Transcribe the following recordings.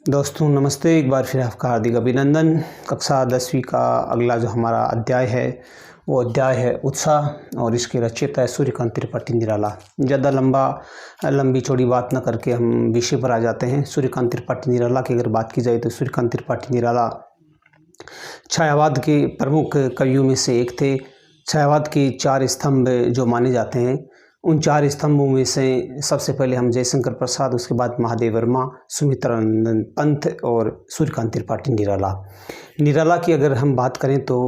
दोस्तों नमस्ते, एक बार फिर आपका हार्दिक अभिनंदन। कक्षा 10वीं का अगला जो हमारा अध्याय है वो अध्याय है उत्साह और इसके रचयिता है सूर्यकांत त्रिपाठी निराला। ज़्यादा लंबी चौड़ी बात न करके हम विषय पर आ जाते हैं। सूर्यकांत त्रिपाठी निराला की अगर बात की जाए तो सूर्यकांत त्रिपाठी निराला छायावाद के प्रमुख कवियों में से एक थे। छायावाद के 4 स्तंभ जो माने जाते हैं, उन 4 स्तंभों में से सबसे पहले हम जयशंकर प्रसाद, उसके बाद महादेव वर्मा, सुमित्रानंद पंत और सूर्यकांत त्रिपाठी निराला की अगर हम बात करें तो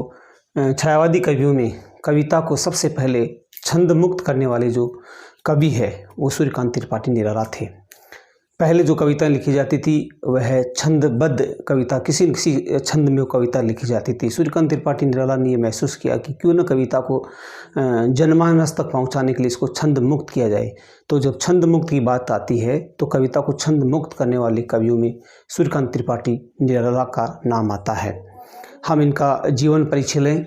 छायावादी कवियों में कविता को सबसे पहले छंद मुक्त करने वाले जो कवि है वो सूर्यकांत त्रिपाठी निराला थे। पहले जो कविताएं लिखी जाती थी वह छंदबद्ध कविता, किसी न किसी छंद में वो कविता लिखी जाती थी। सूर्यकांत त्रिपाठी निराला ने ये महसूस किया कि क्यों न कविता को जनमानस तक पहुंचाने के लिए इसको छंद मुक्त किया जाए। तो जब छंद मुक्त की बात आती है तो कविता को छंद मुक्त करने वाले कवियों में सूर्यकांत त्रिपाठी निराला का नाम आता है। हम इनका जीवन परिचय लें।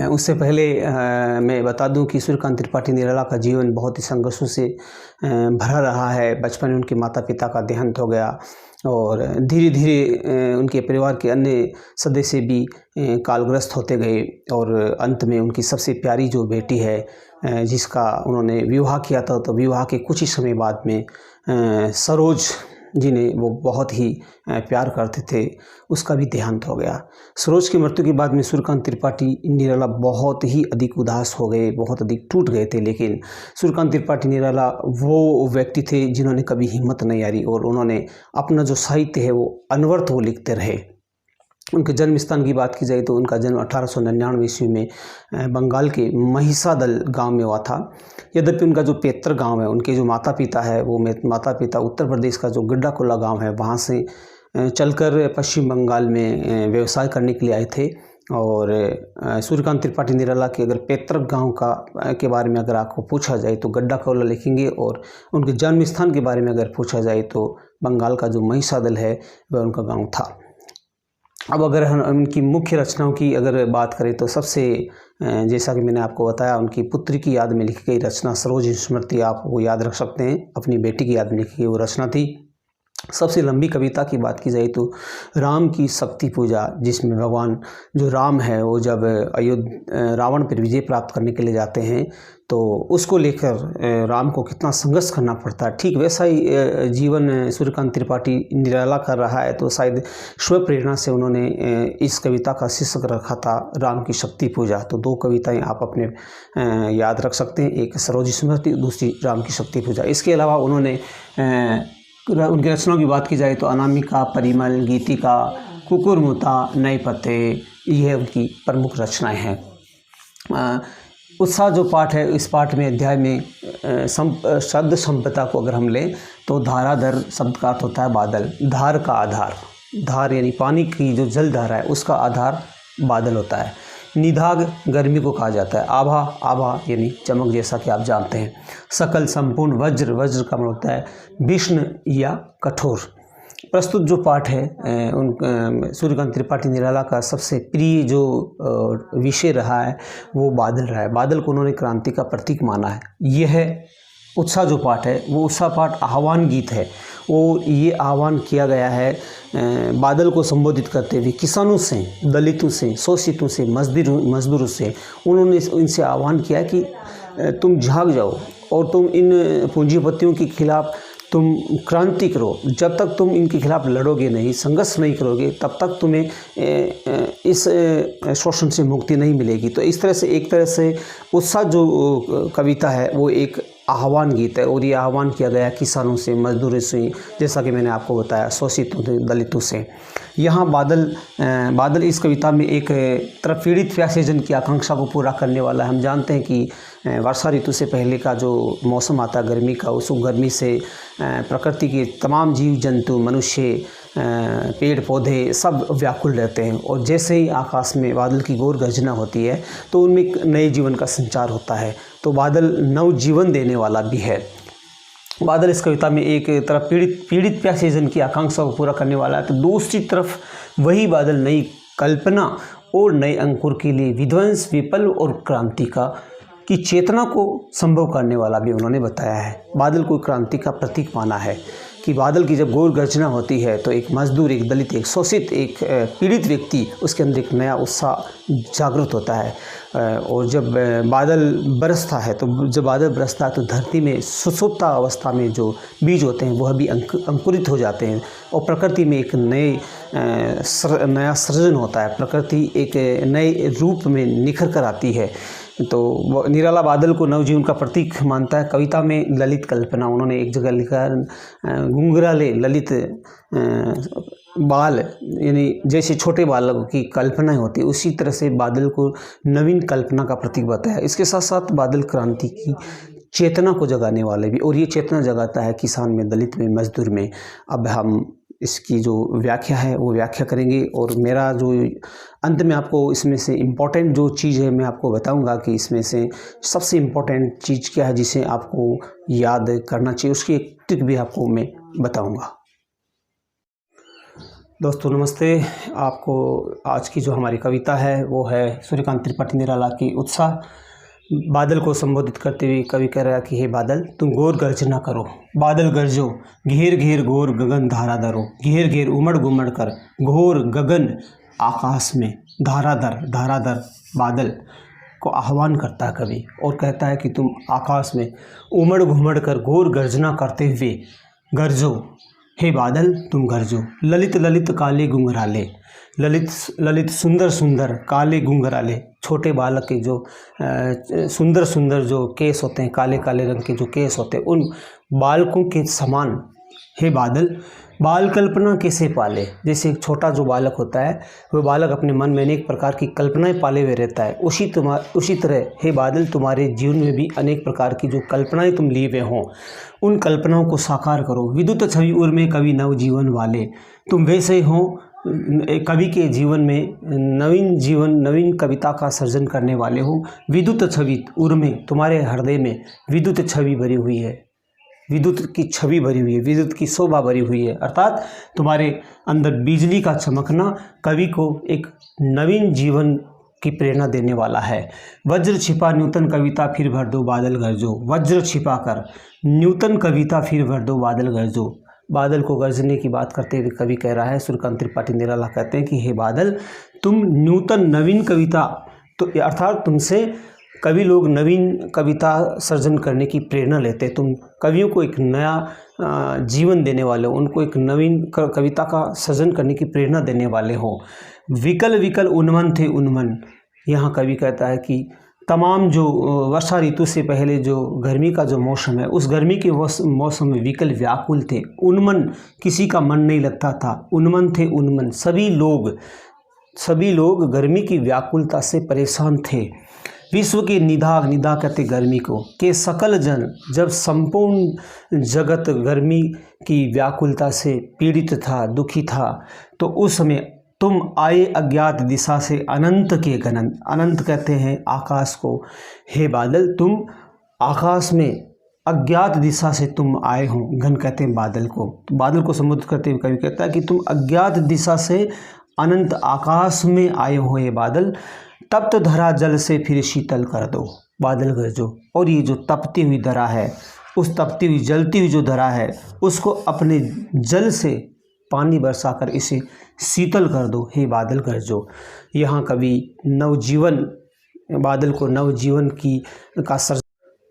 उससे पहले मैं बता दूं कि सूर्यकांत त्रिपाठी निराला का जीवन बहुत ही संघर्षों से भरा रहा है। बचपन में उनके माता पिता का देहांत हो गया और धीरे धीरे उनके परिवार के अन्य सदस्य भी कालग्रस्त होते गए और अंत में उनकी सबसे प्यारी जो बेटी है जिसका उन्होंने विवाह किया था, तो विवाह के कुछ ही समय बाद में सरोज जिन्हें वो बहुत ही प्यार करते थे उसका भी देहांत हो गया। सरोज की मृत्यु के बाद में सूर्यकांत त्रिपाठी निराला बहुत ही अधिक उदास हो गए, बहुत अधिक टूट गए थे। लेकिन सूर्यकांत त्रिपाठी निराला वो व्यक्ति थे जिन्होंने कभी हिम्मत नहीं हारी और उन्होंने अपना जो साहित्य है वो अनवरत वो लिखते रहे। उनके जन्म स्थान की बात की जाए तो उनका जन्म 1899 ईस्वी में बंगाल के महिसादल गांव में हुआ था। यद्यपि उनका जो पैतृक गांव है, उनके जो माता पिता है वो माता पिता उत्तर प्रदेश का जो गड्डाकोला गांव है वहां से चलकर पश्चिम बंगाल में व्यवसाय करने के लिए आए थे। और सूर्यकांत त्रिपाठी निराला के अगर पैतृक गाँव के बारे में अगर आपको पूछा जाए तो गड्डाकोला लिखेंगे, और उनके जन्म स्थान के बारे में अगर पूछा जाए तो बंगाल का जो महिसादल है वह उनका गाँव था। अब अगर हम उनकी मुख्य रचनाओं की अगर बात करें तो सबसे जैसा कि मैंने आपको बताया, उनकी पुत्री की याद में लिखी गई रचना सरोज स्मृति, आप वो याद रख सकते हैं, अपनी बेटी की याद में लिखी गई वो रचना थी। सबसे लंबी कविता की बात की जाए तो राम की शक्ति पूजा, जिसमें भगवान जो राम है वो जब रावण पर विजय प्राप्त करने के लिए जाते हैं तो उसको लेकर राम को कितना संघर्ष करना पड़ता है, ठीक वैसा ही जीवन सूर्यकांत त्रिपाठी निराला कर रहा है। तो शायद स्व प्रेरणा से उन्होंने इस कविता का शीर्षक रखा था राम की शक्ति पूजा। तो 2 कविताएं आप अपने याद रख सकते हैं, एक सरोज स्मृति, दूसरी राम की शक्ति पूजा। इसके अलावा उन्होंने उनकी रचनाओं की बात की जाए तो अनामिका, परिमल, गीतिका, कुकुरमुता, नए पत्ते, यह उनकी प्रमुख रचनाएं हैं। उत्साह जो पाठ है, इस पाठ में अध्याय में शब्द संपदा को अगर हम लें तो धाराधर शब्द का अर्थ होता है बादल। धार का आधार, धार यानी पानी की जो जल धारा है उसका आधार बादल होता है। निधाग गर्मी को कहा जाता है। आभा, आभा यानी चमक, जैसा कि आप जानते हैं। सकल, संपूर्ण, वज्र, वज्र का मतलब होता है विष्णु या कठोर। प्रस्तुत जो पाठ है सूर्यकांत त्रिपाठी निराला का सबसे प्रिय जो विषय रहा है वो बादल रहा है। बादल को उन्होंने क्रांति का प्रतीक माना है। यह उत्साह जो पाठ है वो उत्साह पाठ आह्वान गीत है। वो ये आह्वान किया गया है बादल को संबोधित करते हुए किसानों से, दलितों से, शोषितों से, मजदूरों से। उन्होंने इनसे आह्वान किया कि तुम जाग जाओ और तुम इन पूंजीपतियों के खिलाफ तुम क्रांति करो। जब तक तुम इनके खिलाफ लड़ोगे नहीं, संघर्ष नहीं करोगे, तब तक तुम्हें इस शोषण से मुक्ति नहीं मिलेगी। तो इस तरह से एक तरह से उत्साह जो कविता है वो एक आह्वान गीत है और ये आह्वान किया गया किसानों से, मजदूरों से, जैसा कि मैंने आपको बताया, शोषितों से, दलितों से। यहाँ बादल इस कविता में एक तरफ पीड़ित प्यासे जन की आकांक्षा को पूरा करने वाला है। हम जानते हैं कि वर्षा ऋतु से पहले का जो मौसम आता है गर्मी का, उस गर्मी से प्रकृति के तमाम जीव जंतु, मनुष्य, पेड़ पौधे सब व्याकुल रहते हैं। और जैसे ही आकाश में बादल की गौर गर्जना होती है तो उनमें एक नए जीवन का संचार होता है। तो बादल नव जीवन देने वाला भी है। बादल इस कविता में एक तरफ पीड़ित प्यासे जन की आकांक्षा को पूरा करने वाला है, तो दूसरी तरफ वही बादल नई कल्पना और नए अंकुर के लिए विध्वंस, विप्लव और क्रांति की चेतना को संभव करने वाला भी उन्होंने बताया है। बादल को क्रांति का प्रतीक माना है। कि बादल की जब घोर गर्जना होती है तो एक मजदूर, एक दलित, एक शोषित, एक पीड़ित व्यक्ति, उसके अंदर एक नया उत्साह जागृत होता है। और जब बादल बरसता है तो जब बादल बरसता है तो धरती में सुसुप्त अवस्था में जो बीज होते हैं वह भी अंकुरित हो जाते हैं और प्रकृति में एक नया सृजन होता है। प्रकृति एक नए रूप में निखर कर आती है। तो निराला बादल को नवजीवन का प्रतीक मानता है। कविता में ललित कल्पना उन्होंने एक जगह लिखा है, घुंघराले ललित बाल, यानी जैसे छोटे बालकों की कल्पनाएं होती है उसी तरह से बादल को नवीन कल्पना का प्रतीक बताया। इसके साथ साथ बादल क्रांति की चेतना को जगाने वाले भी, और ये चेतना जगाता है किसान में, दलित में, मजदूर में। अब हम इसकी जो व्याख्या है वो व्याख्या करेंगे और मेरा जो अंत में आपको इसमें से इम्पोर्टेंट जो चीज़ है मैं आपको बताऊंगा कि इसमें से सबसे इम्पोर्टेंट चीज़ क्या है जिसे आपको याद करना चाहिए, उसकी एक ट्रिक भी आपको मैं बताऊंगा। दोस्तों नमस्ते। आपको आज की जो हमारी कविता है वो है सूर्यकांत त्रिपाठी निराला की उत्साह। बादल को संबोधित करते हुए कवि कह रहा है कि हे बादल तुम घोर गर्जना करो, बादल गरजो, घेर घेर घोर गगन धाराधरो, घेर घेर उमड़ घुमड़ कर घोर गगन आकाश में धाराधर बादल को आह्वान करता है कवि और कहता है कि तुम आकाश में उमड़ घुमड़ कर घोर गर्जना करते हुए गरजो, हे बादल तुम गरजो। ललित ललित काले घुंघराले, ललित ललित सुंदर सुंदर काले घुंघराले, छोटे बालक के जो सुंदर सुंदर जो केस होते हैं, काले काले रंग के जो केस होते हैं, उन बालकों के समान हे बादल बाल कल्पना कैसे पाले। जैसे एक छोटा जो बालक होता है वह बालक अपने मन में अनेक प्रकार की कल्पनाएं पाले हुए रहता है, उसी तरह हे बादल तुम्हारे जीवन में भी अनेक प्रकार की जो कल्पनाएं तुम लिए हुए हों उन कल्पनाओं को साकार करो। विद्युत छवि उर में कवि नवजीवन वाले, तुम वैसे हो एक कवि के जीवन में नवीन कविता का सर्जन करने वाले हो। विद्युत छवि उर में, तुम्हारे हृदय में विद्युत छवि भरी हुई है, विद्युत की छवि भरी हुई है, विद्युत की शोभा भरी हुई है, अर्थात तुम्हारे अंदर बिजली का चमकना कवि को एक नवीन जीवन की प्रेरणा देने वाला है। वज्र छिपा नूतन कविता फिर भर दो बादल गरजो, वज्र छिपा कर नूतन कविता फिर भर दो बादल गरजो। बादल को गरजने की बात करते हुए कवि कह रहा है, सूर्यकांत त्रिपाठी निराला कहते हैं कि हे बादल तुम नवीन कविता, तो अर्थात तुमसे कवि लोग नवीन कविता सर्जन करने की प्रेरणा लेते हैं। तुम कवियों को एक नया जीवन देने वाले हो, उनको एक नवीन कविता का सर्जन करने की प्रेरणा देने वाले हो। विकल विकल उन्मन थे उन्मन, यहाँ कवि कहता है कि तमाम जो वर्षा ऋतु से पहले जो गर्मी का जो मौसम है उस गर्मी के मौसम में विकल व्याकुल थे, उन्मन किसी का मन नहीं लगता था, उन्मन थे उन्मन, सभी लोग गर्मी की व्याकुलता से परेशान थे। विश्व के निदा कहते गर्मी को, के सकल जन, जब संपूर्ण जगत गर्मी की व्याकुलता से पीड़ित था, दुखी था, तो उस समय तुम आए अज्ञात दिशा से अनंत के गगन, अनंत कहते हैं आकाश को, हे बादल तुम आकाश में अज्ञात दिशा से तुम आए हो, घन कहते हैं बादल को। तो बादल को संबोधित करते हुए कवि कहता है कि तुम अज्ञात दिशा से अनंत आकाश में आए हो हे बादल, तप्त धरा जल से फिर शीतल कर दो बादल गरजो। और ये जो तपती हुई धरा है, उस तपती हुई जलती हुई जो धरा है उसको अपने जल से पानी बरसाकर इसे शीतल कर दो हे बादल गरजो। यहाँ कवि नवजीवन, बादल को नवजीवन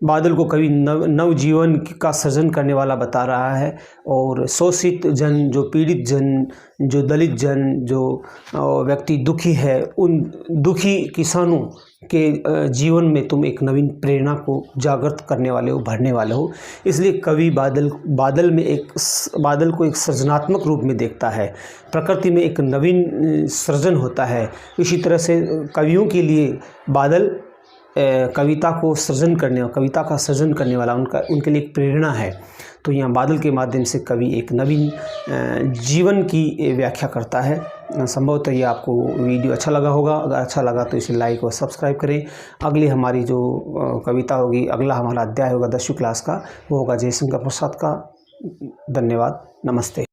बादल को कवि नवजीवन का सृजन करने वाला बता रहा है। और शोषित जन, जो पीड़ित जन, जो दलित जन, जो व्यक्ति दुखी है, उन दुखी किसानों के जीवन में तुम एक नवीन प्रेरणा को जागृत करने वाले हो, भरने वाले हो। इसलिए कवि बादल को एक सृजनात्मक रूप में देखता है। प्रकृति में एक नवीन सृजन होता है। इसी तरह से कवियों के लिए बादल कविता का सृजन करने वाला उनके लिए एक प्रेरणा है। तो यहाँ बादल के माध्यम से कवि एक नवीन जीवन की व्याख्या करता है। संभवतः ये आपको वीडियो अच्छा लगा होगा। अगर अच्छा लगा तो इसे लाइक और सब्सक्राइब करें। अगली हमारी जो कविता होगी, अगला हमारा अध्याय होगा 10वीं क्लास का, वो होगा जयशंकर प्रसाद का। धन्यवाद, नमस्ते।